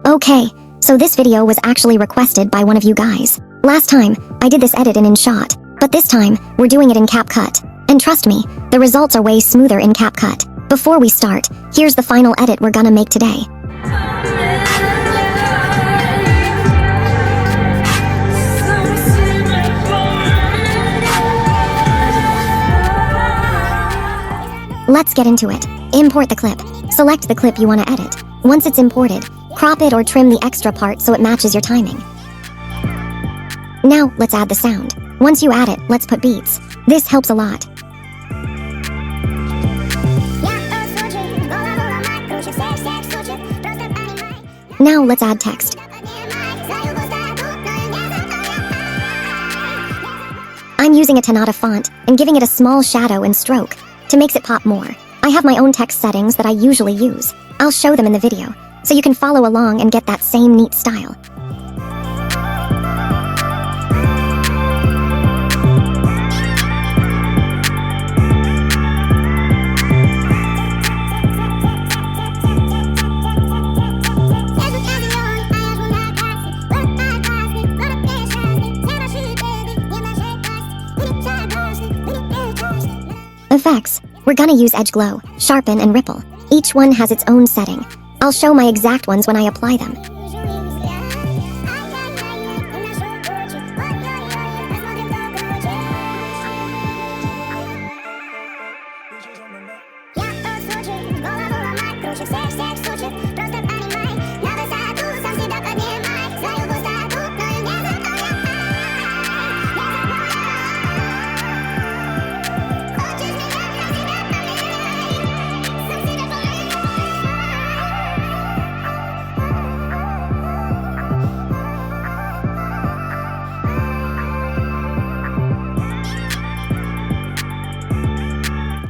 Okay, so this video was actually requested by one of you guys. Last time, I did this edit in InShot, but this time, we're doing it in CapCut. And trust me, the results are way smoother in CapCut. Before we start, here's the final edit we're gonna make today. Let's get into it. Import the clip. Select the clip you want to edit. Once it's imported, crop it or trim the extra part so it matches your timing. Now, let's add the sound. Once you add it, let's put beats. This helps a lot. Now, let's add text. I'm using a Tanata font and giving it a small shadow and stroke to make it pop more. I have my own text settings that I usually use. I'll show them in the video, so you can follow along and get that same neat style. Effects. We're gonna use edge glow, sharpen, and ripple. Each one has its own setting. I'll show my exact ones when I apply them.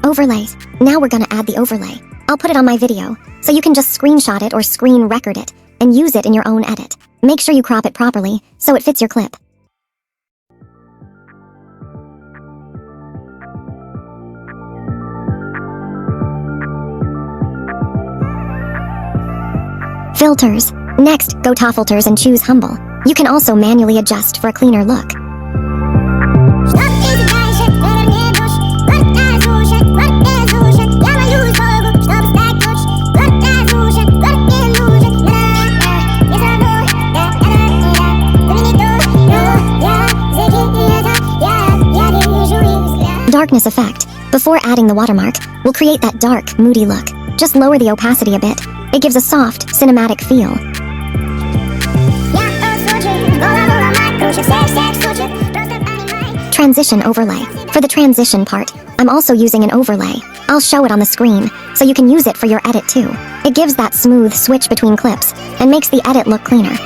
Overlays. Now we're gonna add the overlay. I'll put it on my video, so you can just screenshot it or screen record it, and use it in your own edit. Make sure you crop it properly, so it fits your clip. Filters. Next, go to filters and choose Humble. You can also manually adjust for a cleaner look. Darkness effect. Before adding the watermark, we'll create that dark, moody look. Just lower the opacity a bit. It gives a soft, cinematic feel. Transition overlay. For the transition part, I'm also using an overlay. I'll show it on the screen, so you can use it for your edit too. It gives that smooth switch between clips, and makes the edit look cleaner.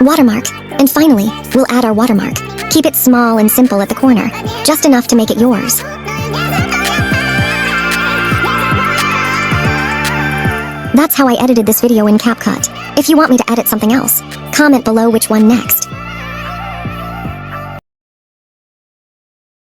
Watermark. And finally, we'll add our watermark. Keep it small and simple at the corner, just enough to make it yours. That's how I edited this video in CapCut. If you want me to edit something else, comment below which one next.